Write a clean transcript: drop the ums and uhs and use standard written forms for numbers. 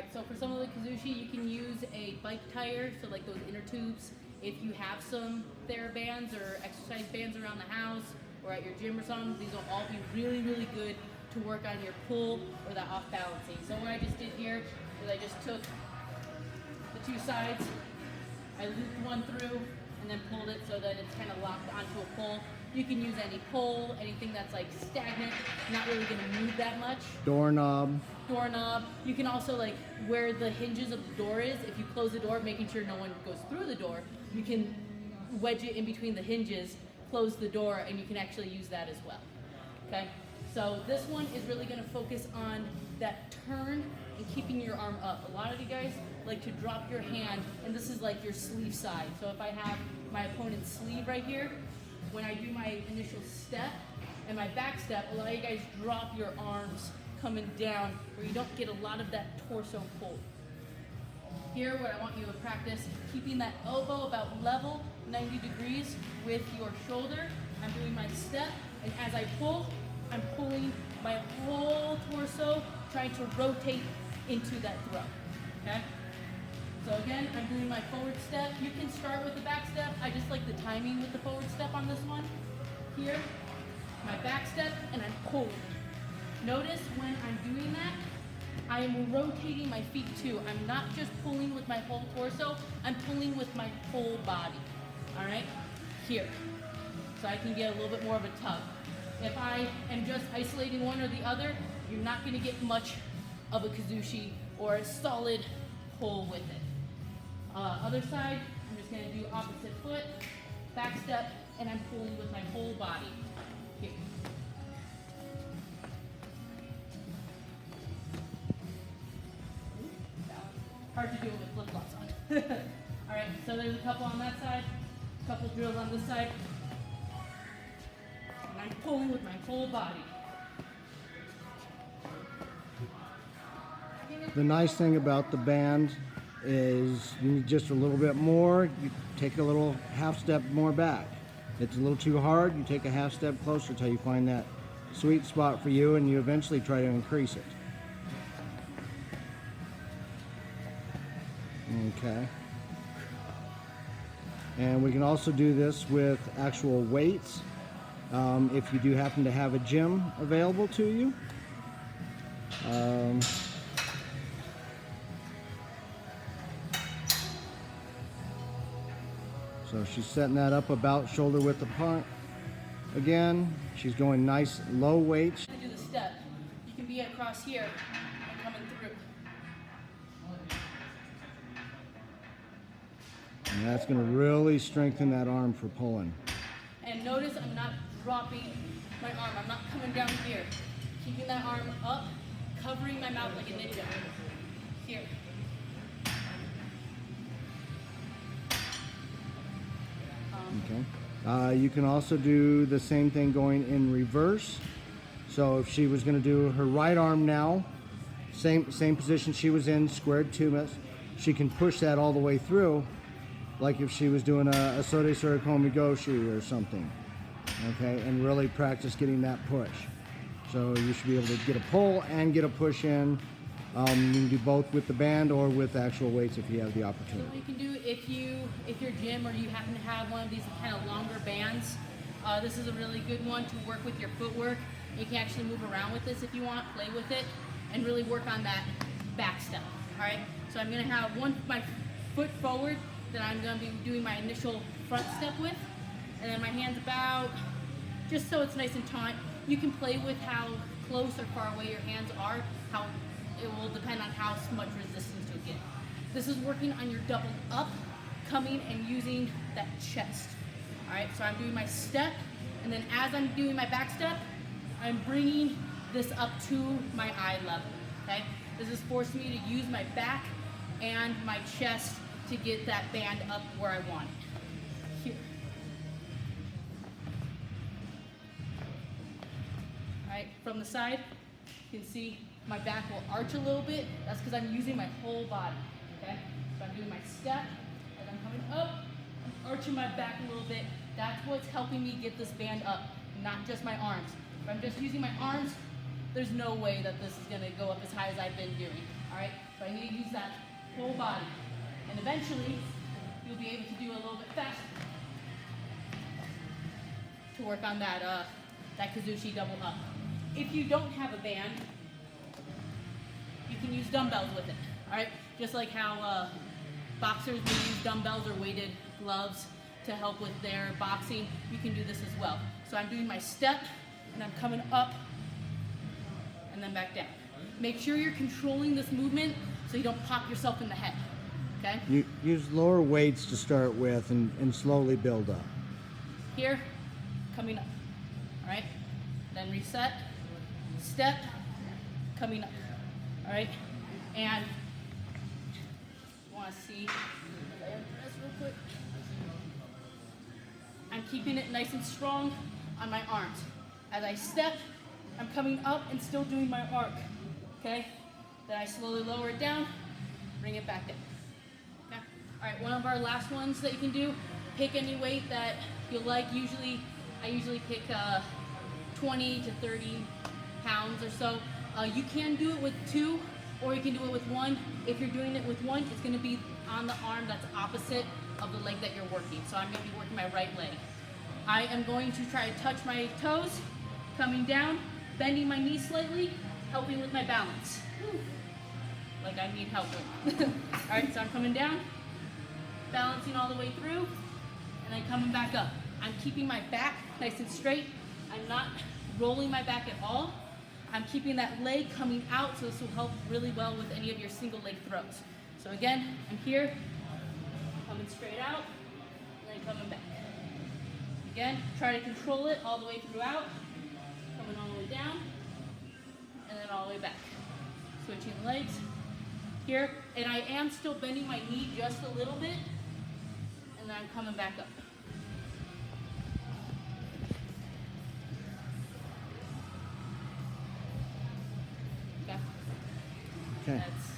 right, so for some of the Kasushi, you can use a bike tire, so like those inner tubes. If you have some TheraBands or exercise bands around the house or at your gym or something, these will all be really, really good to work on your pull or that off balancing. So what I just did here is I just took the two sides, I looped one through and then pulled it so that it's kind of locked onto a pole. You can use any pole, anything that's like stagnant, not really going to move that much. Doorknob. You can also, like, where the hinges of the door is, if you close the door, making sure no one goes through the door, you can wedge it in between the hinges, close the door, and you can actually use that as well. Okay? So this one is really going to focus on that turn and keeping your arm up. A lot of you guys like to drop your hand, and this is like your sleeve side. So if I have my opponent's sleeve right here, when I do my initial step and my back step, a lot of you guys drop your arms coming down where you don't get a lot of that torso pull. Here, what I want you to practice, keeping that elbow about level, 90 degrees with your shoulder. I'm doing my step, and as I pull, I'm pulling my whole torso, trying to rotate into that throw, okay? So again, I'm doing my forward step. You can start with the back step. I just like the timing with the forward step on this one. Here, my back step, and I'm pulling. Notice when I'm doing that, I am rotating my feet too. I'm not just pulling with my whole torso, I'm pulling with my whole body, all right? Here, so I can get a little bit more of a tug. If I am just isolating one or the other, you're not gonna get much of a Kasushi or a solid pull with it. Other side, I'm just gonna do opposite foot, back step, and I'm pulling with my whole body. Here. Hard to do it with flip-flops on. All right, so there's a couple on that side, a couple drills on this side. And I'm pulling with my whole body. The nice thing about the band is you need just a little bit more, you take a little half step more back. It's a little too hard, you take a half step closer till you find that sweet spot for you, and you eventually try to increase it. Okay. And we can also do this with actual weights if you do happen to have a gym available to you. So she's setting that up about shoulder width apart. Again, she's going nice low weights. Do the step. You can be across here and coming through. And that's going to really strengthen that arm for pulling. And notice I'm not dropping my arm. I'm not coming down here. Keeping that arm up, covering my mouth like a ninja. Here. Okay. You can also do the same thing going in reverse. So if she was going to do her right arm now, same position she was in, squared tumas, she can push that all the way through, like if she was doing a Sode Surikomi Goshi or something. Okay, and really practice getting that push. So you should be able to get a pull and get a push in. You can do both with the band or with actual weights if you have the opportunity. So what you can do if your gym or you happen to have one of these kind of longer bands, this is a really good one to work with your footwork. You can actually move around with this if you want, play with it, and really work on that back step. All right. So I'm gonna have my foot forward that I'm gonna be doing my initial front step with, and then my hands about, just so it's nice and taut. You can play with how close or far away your hands are. It will depend on how much resistance you get. This is working on your double up, coming and using that chest. All right, so I'm doing my step, and then as I'm doing my back step, I'm bringing this up to my eye level, okay? This is forcing me to use my back and my chest to get that band up where I want it. Here. All right, from the side, you can see my back will arch a little bit. That's because I'm using my whole body, okay? So I'm doing my step, as I'm coming up, I'm arching my back a little bit. That's what's helping me get this band up, not just my arms. If I'm just using my arms, there's no way that this is gonna go up as high as I've been doing, all right? So I need to use that whole body. And eventually, you'll be able to do a little bit faster to work on that, that Kasushi double up. If you don't have a band, you can use dumbbells with it, all right? Just like how boxers will use dumbbells or weighted gloves to help with their boxing, you can do this as well. So I'm doing my step, and I'm coming up, and then back down. Make sure you're controlling this movement so you don't pop yourself in the head, okay? You use lower weights to start with and slowly build up. Here, coming up, all right? Then reset, step, coming up, all right? And you wanna see, if I undress real quick. I'm keeping it nice and strong on my arms. As I step, I'm coming up and still doing my arc, okay? Then I slowly lower it down, bring it back down. Okay? All right, one of our last ones that you can do, pick any weight that you like. I usually pick 20 to 30 pounds or so. You can do it with 2, or you can do it with 1. If you're doing it with 1, it's gonna be on the arm that's opposite of the leg that you're working. So I'm gonna be working my right leg. I am going to try to touch my toes, coming down, bending my knees slightly, helping with my balance. Like I need help with. All right, so I'm coming down, balancing all the way through, and then coming back up. I'm keeping my back nice and straight. I'm not rolling my back at all. I'm keeping that leg coming out, so this will help really well with any of your single leg throws. So again, I'm here, coming straight out, and then coming back. Again, try to control it all the way throughout, coming all the way down, and then all the way back. Switching legs here, and I am still bending my knee just a little bit, and then I'm coming back up. Okay. Okay. That's